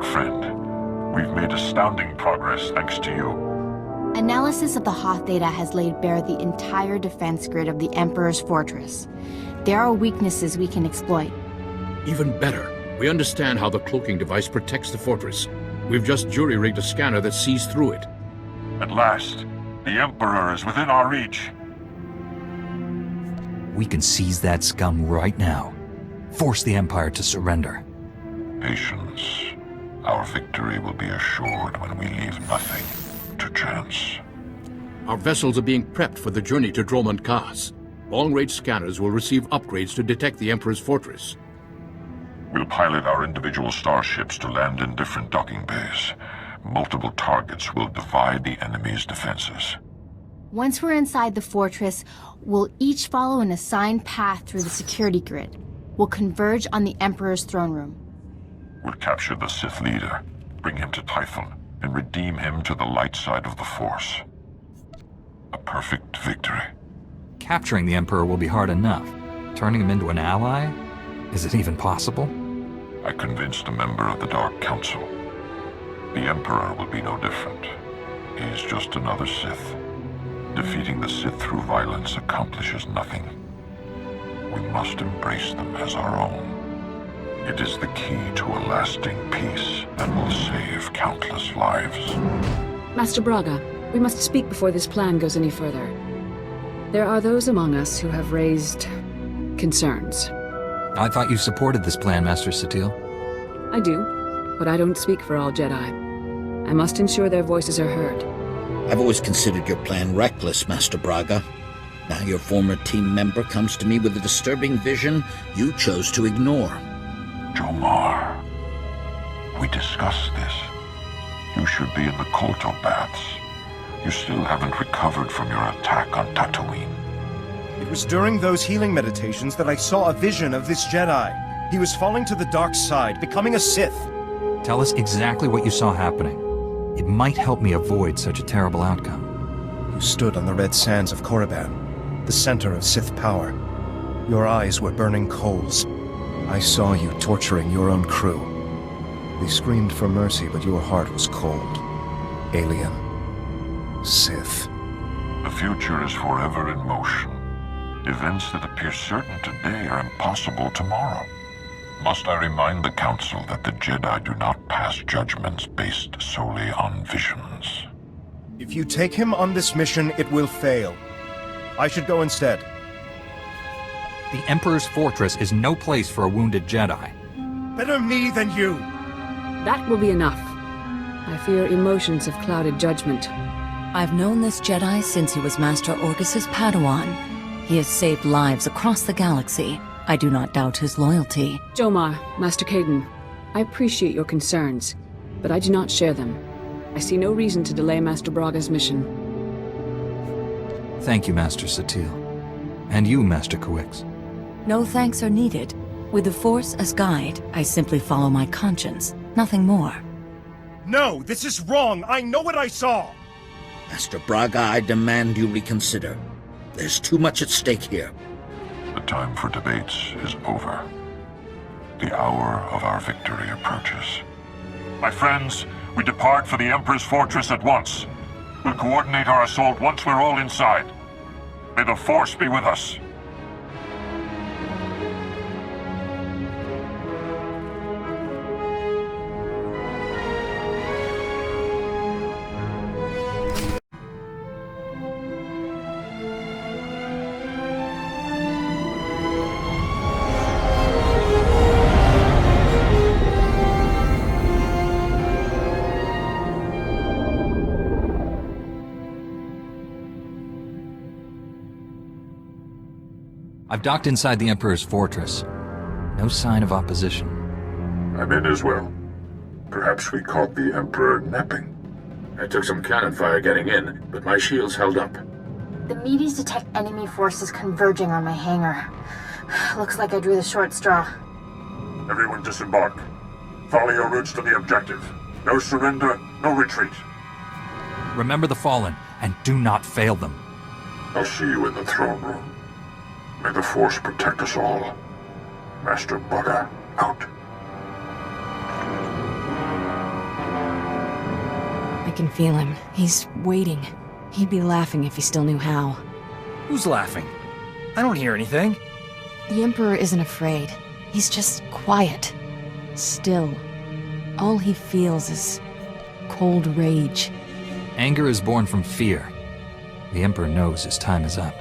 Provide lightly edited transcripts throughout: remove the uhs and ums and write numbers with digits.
friend. We've made astounding progress thanks to you. Analysis of the Hoth data has laid bare the entire defense grid of the Emperor's fortress. There are weaknesses we can exploit. Even better, we understand how the cloaking device protects the fortress. We've just jury-rigged a scanner that sees through it. At last, the Emperor is within our reach. We can seize that scum right now. Force the Empire to surrender. Patience. Our victory will be assured when we leave nothing to chance. Our vessels are being prepped for the journey to Dromund Kaas. Long-range scanners will receive upgrades to detect the Emperor's fortress. We'll pilot our individual starships to land in different docking bays. Multiple targets will divide the enemy's defenses. Once we're inside the fortress, we'll each follow an assigned path through the security grid. We'll converge on the Emperor's throne room. We'll capture the Sith leader, bring him to Typhon, and redeem him to the light side of the Force. A perfect victory. Capturing the Emperor will be hard enough. Turning him into an ally? Is it even possible? I convinced a member of the Dark Council. The Emperor will be no different. He's just another Sith. Defeating the Sith through violence accomplishes nothing. We must embrace them as our own. It is the key to a lasting peace that will save countless lives. Master Braga, we must speak before this plan goes any further. There are those among us who have raised concerns. I thought you supported this plan, Master SWTOR. I do, but I don't speak for all Jedi. I must ensure their voices are heard. I've always considered your plan reckless, Master Braga. Now your former team member comes to me with a disturbing vision you chose to ignore. Jomar, we discussed this. You should be in the Kolto baths. You still haven't recovered from your attack on Tatooine. It was during those healing meditations that I saw a vision of this Jedi. He was falling to the dark side, becoming a Sith. Tell us exactly what you saw happening. It might help me avoid such a terrible outcome. You stood on the red sands of Korriban, the center of Sith power. Your eyes were burning coals. I saw you torturing your own crew. They screamed for mercy, but your heart was cold. Alien. Sith. The future is forever in motion. Events that appear certain today are impossible tomorrow. Must I remind the Council that the Jedi do not pass judgments based solely on visions? If you take him on this mission, it will fail. I should go instead. The Emperor's fortress is no place for a wounded Jedi. Better me than you! That will be enough. I fear emotions have clouded judgment. I've known this Jedi since he was Master Orgus's Padawan. He has saved lives across the galaxy. I do not doubt his loyalty. Jomar, Master Caden, I appreciate your concerns, but I do not share them. I see no reason to delay Master Braga's mission. Thank you, Master SWTOR. And you, Master Kawix. No thanks are needed. With the Force as guide, I simply follow my conscience, nothing more. No, this is wrong! I know what I saw! Master Braga, I demand you reconsider. There's too much at stake here. The time for debates is over. The hour of our victory approaches. My friends, we depart for the Emperor's fortress at once. We'll coordinate our assault once we're all inside. May the Force be with us. I've docked inside the Emperor's fortress. No sign of opposition. I'm in as well. Perhaps we caught the Emperor napping. I took some cannon fire getting in, but my shields held up. The meteors detect enemy forces converging on my hangar. Looks like I drew the short straw. Everyone disembark. Follow your routes to the objective. No surrender, no retreat. Remember the Fallen, and do not fail them. I'll see you in the throne room. May the Force protect us all. Master Braga, out. can feel him. He's waiting. He'd be laughing if he still knew how. Who's laughing? I don't hear anything. The Emperor isn't afraid. He's just quiet. Still. All he feels is cold rage. Anger is born from fear. The Emperor knows his time is up.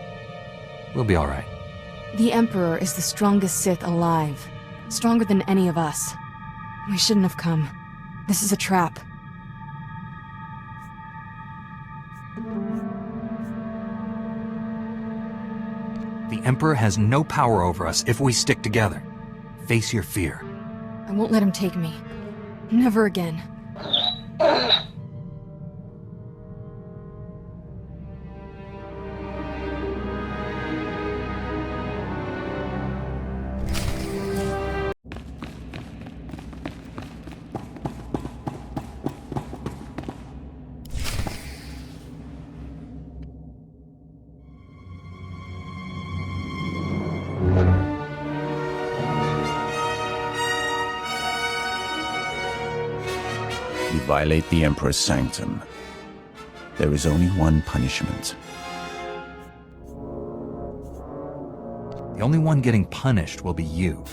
We'll be all right. The Emperor is the strongest Sith alive. Stronger than any of us. We shouldn't have come. This is a trap. The Emperor has no power over us if we stick together. Face your fear. I won't let him take me. Never again. You violate the Emperor's sanctum. There is only one punishment. The only one getting punished will be you.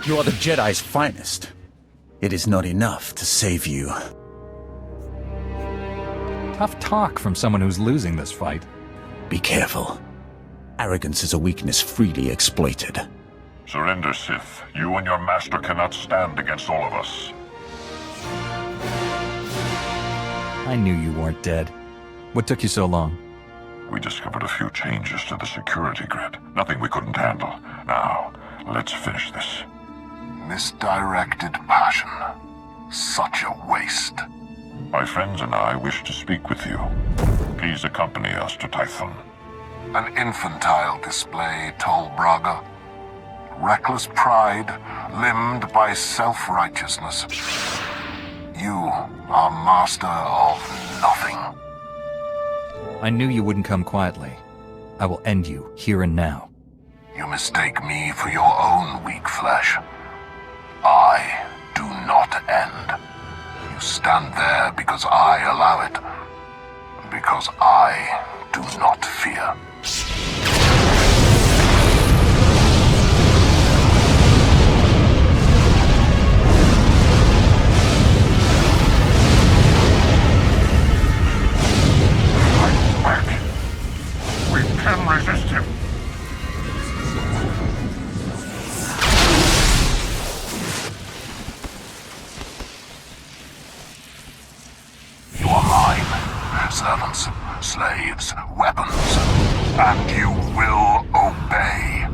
You are the Jedi's finest. It is not enough to save you. Tough talk from someone who's losing this fight. Be careful. Arrogance is a weakness freely exploited. Surrender, Sith. You and your master cannot stand against all of us. I knew you weren't dead. What took you so long? We discovered a few changes to the security grid. Nothing we couldn't handle. Now, let's finish this. Misdirected passion. Such a waste. My friends and I wish to speak with you. Please accompany us to Tython. An infantile display, Tol Braga. Reckless pride, limbed by self-righteousness. You are master of nothing. I knew you wouldn't come quietly. I will end you here and now. You mistake me for your own weak flesh. I do not end. You stand there because I allow it. Because I do not fear. We can resist him. You are mine. Servants, slaves, weapons. And you will obey.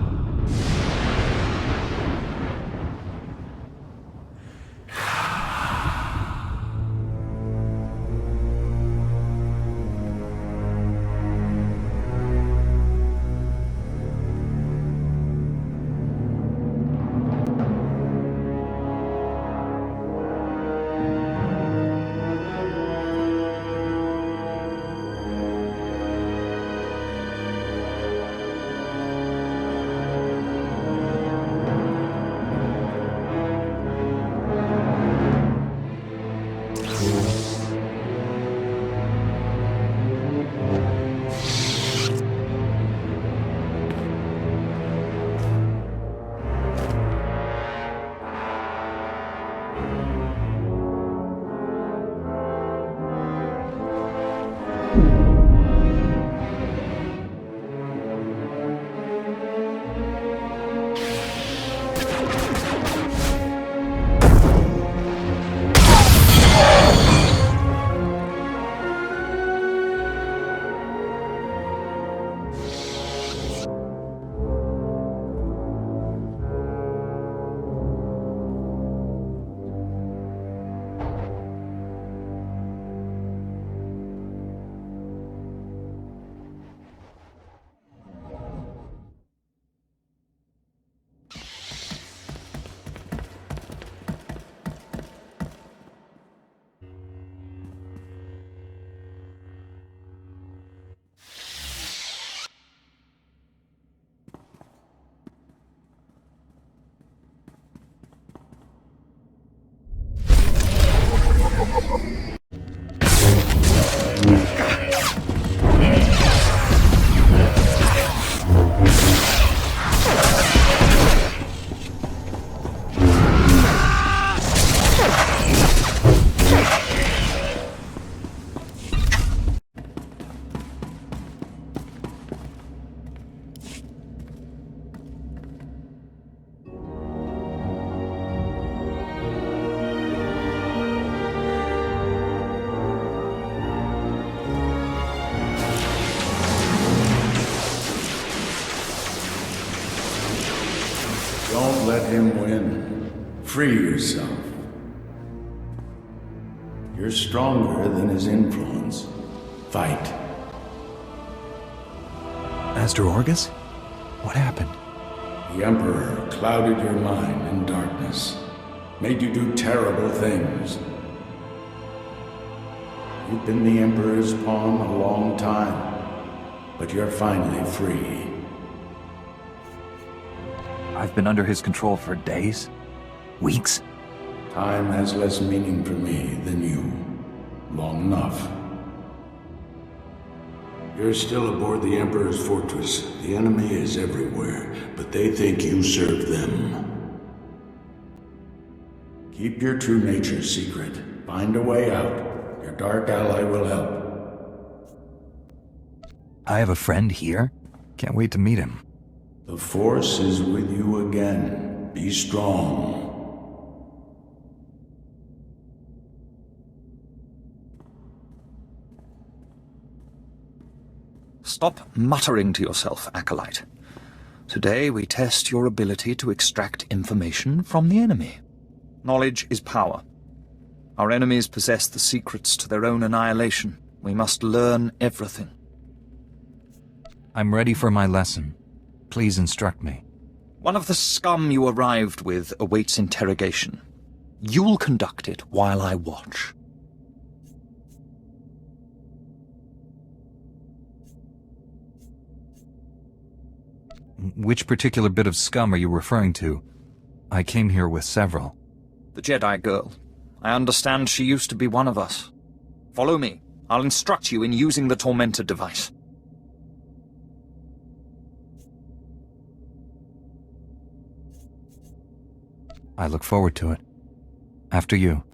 let him win. Free yourself. You're stronger than his influence. Fight. Master Orgus? What happened? The Emperor clouded your mind in darkness, made you do terrible things. You've been the Emperor's pawn a long time, but you're finally free. I've been under his control for days? Weeks? Time has less meaning for me than you. Long enough. You're still aboard the Emperor's fortress. The enemy is everywhere, but they think you serve them. Keep your true nature secret. Find a way out. Your dark ally will help. I have a friend here. Can't wait to meet him. The Force is with you again. Be strong. Stop muttering to yourself, Acolyte. Today we test your ability to extract information from the enemy. Knowledge is power. Our enemies possess the secrets to their own annihilation. We must learn everything. I'm ready for my lesson. Please instruct me. One of the scum you arrived with awaits interrogation. You'll conduct it while I watch. Which particular bit of scum are you referring to? I came here with several. The Jedi girl. I understand she used to be one of us. Follow me. I'll instruct you in using the Tormentor device. I look forward to it. After you.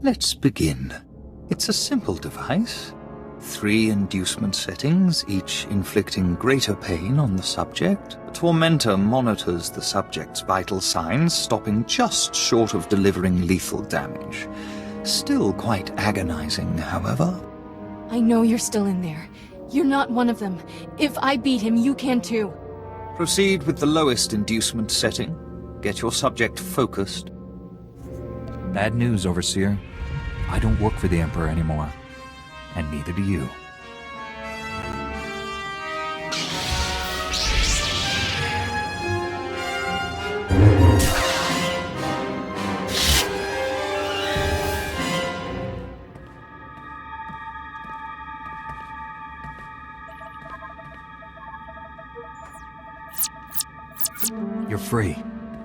Let's begin. It's a simple device. 3 inducement settings, each inflicting greater pain on the subject. The Tormentor monitors the subject's vital signs, stopping just short of delivering lethal damage. Still quite agonizing, however. I know you're still in there. You're not one of them. If I beat him, you can too. Proceed with the lowest inducement setting. Get your subject focused. Bad news, Overseer. I don't work for the Emperor anymore. And neither do you. You're free.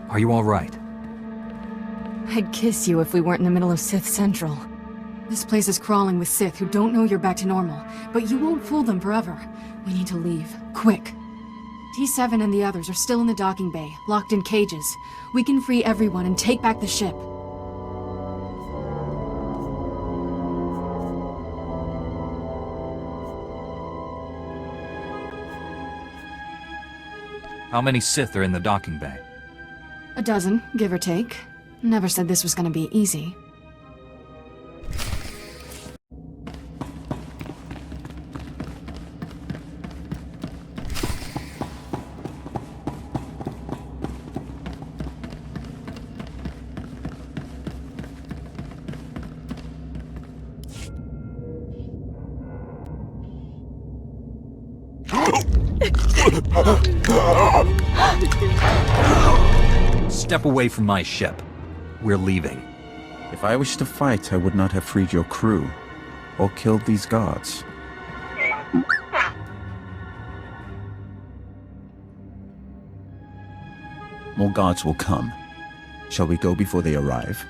Are you all right? I'd kiss you if we weren't in the middle of Sith Central. This place is crawling with Sith who don't know you're back to normal, but you won't fool them forever. We need to leave. Quick. T7 and the others are still in the docking bay, locked in cages. We can free everyone and take back the ship. How many Sith are in the docking bay? A dozen, give or take. Never said this was gonna be easy. Step away from my ship. We're leaving. If I wished to fight, I would not have freed your crew, or killed these guards. More guards will come. Shall we go before they arrive?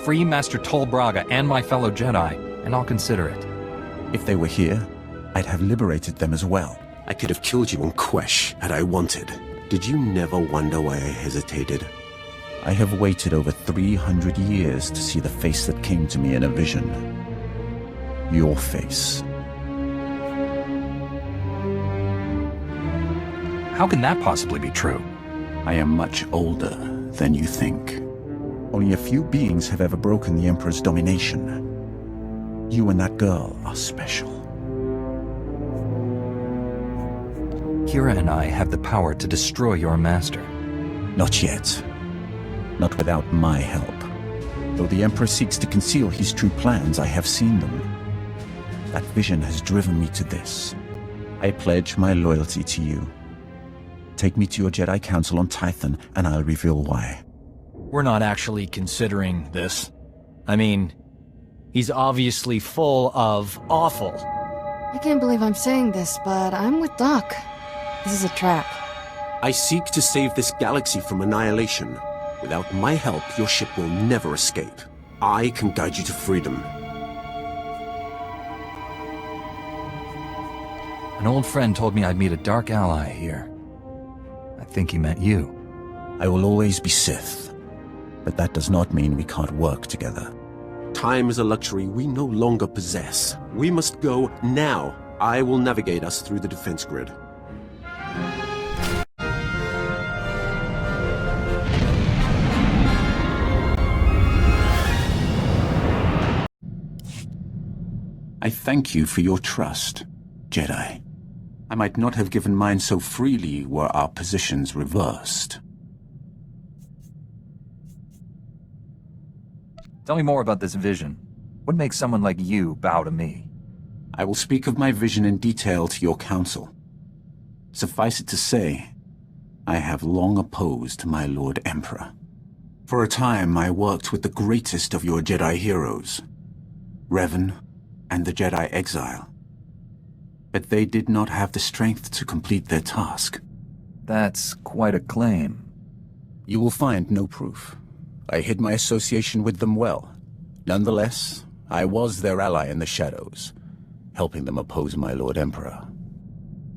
Free Master Tol Braga and my fellow Jedi, and I'll consider it. If they were here, I'd have liberated them as well. I could have killed you on Quesh had I wanted. Did you never wonder why I hesitated? I have waited over 300 years to see the face that came to me in a vision. Your face. How can that possibly be true? I am much older than you think. Only a few beings have ever broken the Emperor's domination. You and that girl are special. Kira and I have the power to destroy your master. Not yet. Not without my help. Though the Emperor seeks to conceal his true plans, I have seen them. That vision has driven me to this. I pledge my loyalty to you. Take me to your Jedi Council on Tython, and I'll reveal why. We're not actually considering this. I mean, he's obviously full of awful. I can't believe I'm saying this, but I'm with Doc. This is a trap. I seek to save this galaxy from annihilation. Without my help, your ship will never escape. I can guide you to freedom. An old friend told me I'd meet a dark ally here. I think he meant you. I will always be Sith, but that does not mean we can't work together. Time is a luxury we no longer possess. We must go now. I will navigate us through the defense grid. I thank you for your trust, Jedi. I might not have given mine so freely were our positions reversed. Tell me more about this vision. What makes someone like you bow to me? I will speak of my vision in detail to your council. Suffice it to say, I have long opposed my Lord Emperor. For a time, I worked with the greatest of your Jedi heroes, Revan and the Jedi Exile. But they did not have the strength to complete their task. That's quite a claim. You will find no proof. I hid my association with them well. Nonetheless, I was their ally in the shadows, helping them oppose my Lord Emperor.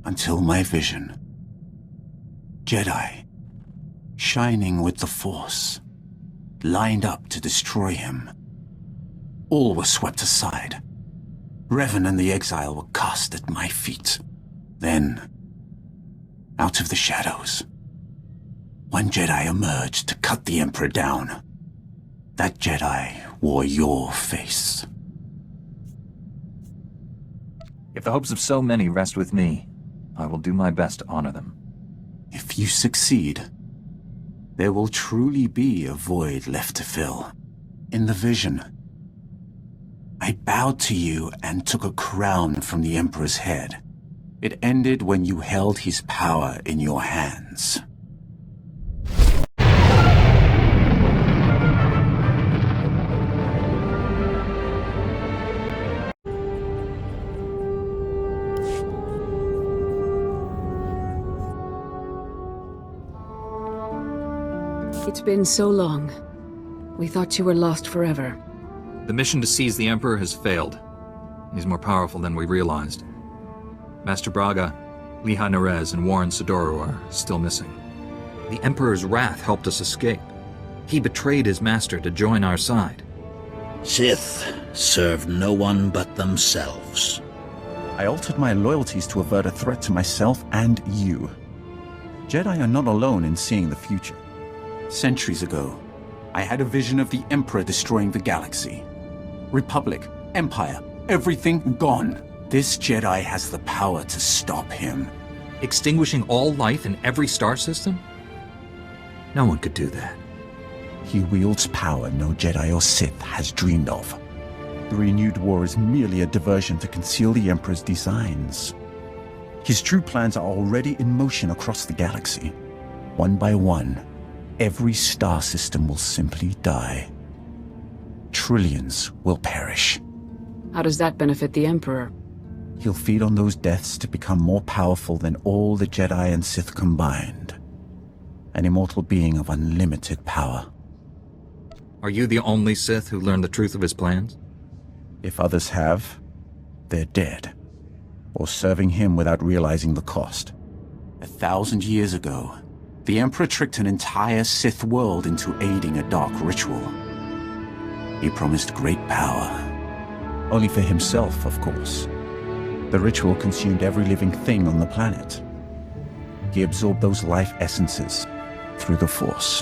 Until my vision. Jedi, shining with the Force, lined up to destroy him. All were swept aside. Revan and the Exile were cast at my feet. Then, out of the shadows, one Jedi emerged to cut the Emperor down. That Jedi wore your face. If the hopes of so many rest with me, I will do my best to honor them. If you succeed, there will truly be a void left to fill. In the vision, I bowed to you and took a crown from the Emperor's head. It ended when you held his power in your hands. It's been so long. We thought you were lost forever. The mission to seize the Emperor has failed. He's more powerful than we realized. Master Braga, Liha Nerez, and Warren Sidoru are still missing. The Emperor's wrath helped us escape. He betrayed his master to join our side. Sith serve no one but themselves. I altered my loyalties to avert a threat to myself and you. Jedi are not alone in seeing the future. Centuries ago, I had a vision of the Emperor destroying the galaxy. Republic, Empire, everything gone. This Jedi has the power to stop him. Extinguishing all life in every star system? No one could do that. He wields power no Jedi or Sith has dreamed of. The renewed war is merely a diversion to conceal the Emperor's designs. His true plans are already in motion across the galaxy. One by one, every star system will simply die. Trillions will perish. How does that benefit the Emperor? He'll feed on those deaths to become more powerful than all the Jedi and Sith combined. An immortal being of unlimited power. Are you the only Sith who learned the truth of his plans? If others have, they're dead. Or serving him without realizing the cost. 1,000 years ago, the Emperor tricked an entire Sith world into aiding a dark ritual. He promised great power. Only for himself, of course. The ritual consumed every living thing on the planet. He absorbed those life essences through the Force.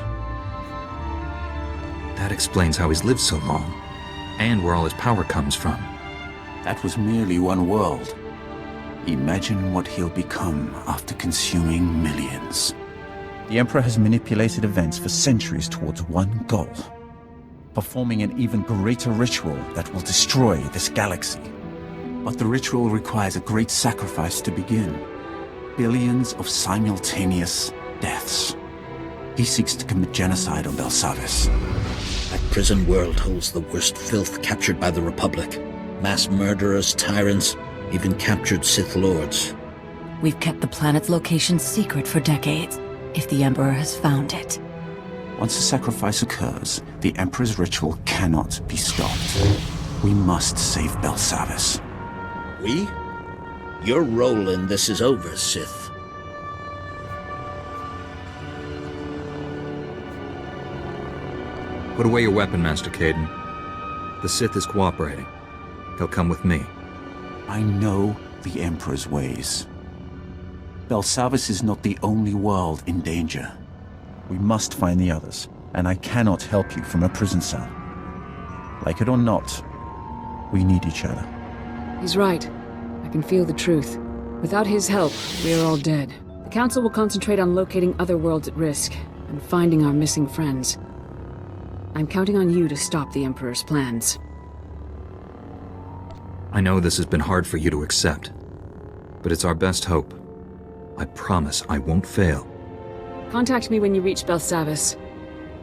That explains how he's lived so long, and where all his power comes from. That was merely one world. Imagine what he'll become after consuming millions. The Emperor has manipulated events for centuries towards one goal: performing an even greater ritual that will destroy this galaxy. But the ritual requires a great sacrifice to begin. Billions of simultaneous deaths. He seeks to commit genocide on Belsavis. That prison world holds the worst filth captured by the Republic. Mass murderers, tyrants, even captured Sith Lords. We've kept the planet's location secret for decades, if the Emperor has found it. Once a sacrifice occurs, the Emperor's ritual cannot be stopped. We must save Belsavis. We? Your role in this is over, Sith. Put away your weapon, Master Caden. The Sith is cooperating. He'll come with me. I know the Emperor's ways. Belsavis is not the only world in danger. We must find the others, and I cannot help you from a prison cell. Like it or not, we need each other. He's right. I can feel the truth. Without his help, we are all dead. The Council will concentrate on locating other worlds at risk, and finding our missing friends. I'm counting on you to stop the Emperor's plans. I know this has been hard for you to accept, but it's our best hope. I promise I won't fail. Contact me when you reach Belsavis,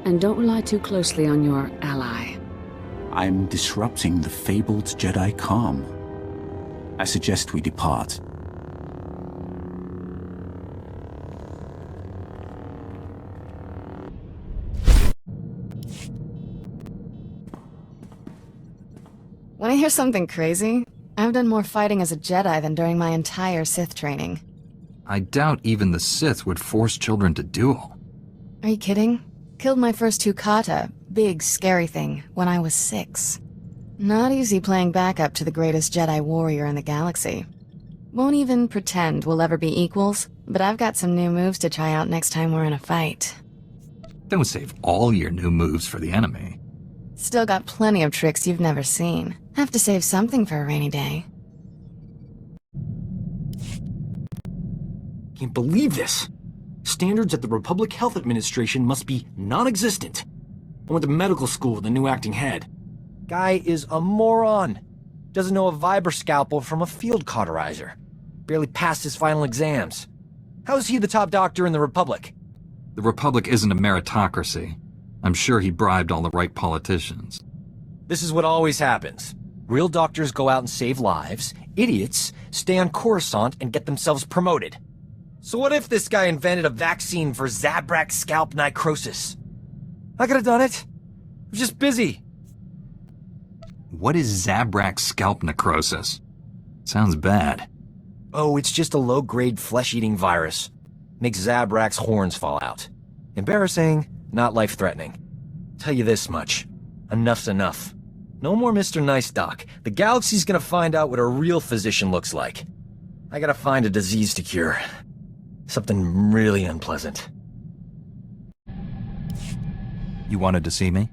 and don't rely too closely on your ally. I'm disrupting the fabled Jedi calm. I suggest we depart. Want to hear something crazy? I've done more fighting as a Jedi than during my entire Sith training. I doubt even the Sith would force children to duel. Are you kidding? Killed my first 2 kata, big scary thing, when I was 6. Not easy playing backup to the greatest Jedi warrior in the galaxy. Won't even pretend we'll ever be equals, but I've got some new moves to try out next time we're in a fight. Don't save all your new moves for the enemy. Still got plenty of tricks you've never seen. Have to save something for a rainy day. Can't believe this. Standards at the Republic Health Administration must be non-existent. I went to medical school with a new acting head. Guy is a moron. Doesn't know a vibra scalpel from a field cauterizer. Barely passed his final exams. How is he the top doctor in the Republic? The Republic isn't a meritocracy. I'm sure he bribed all the right politicians. This is what always happens. Real doctors go out and save lives. Idiots stay on Coruscant and get themselves promoted. So what if this guy invented a vaccine for Zabrak scalp necrosis? I could have done it. I was just busy. What is Zabrak scalp necrosis? Sounds bad. Oh, it's just a low-grade flesh-eating virus. Makes Zabrak's horns fall out. Embarrassing, not life-threatening. Tell you this much. Enough's enough. No more Mr. Nice Doc. The galaxy's gonna find out what a real physician looks like. I gotta find a disease to cure. Something really unpleasant. You wanted to see me?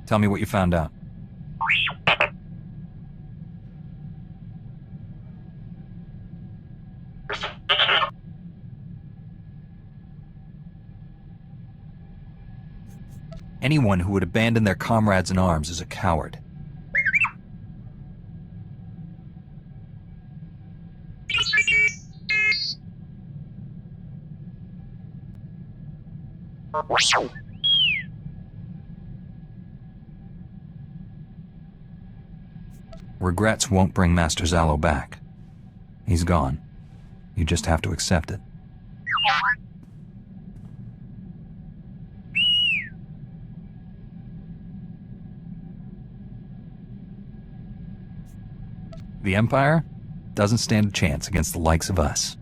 Tell me what you found out. Anyone who would abandon their comrades in arms is a coward. Regrets won't bring Master Zalo back. He's gone. You just have to accept it. The Empire doesn't stand a chance against the likes of us.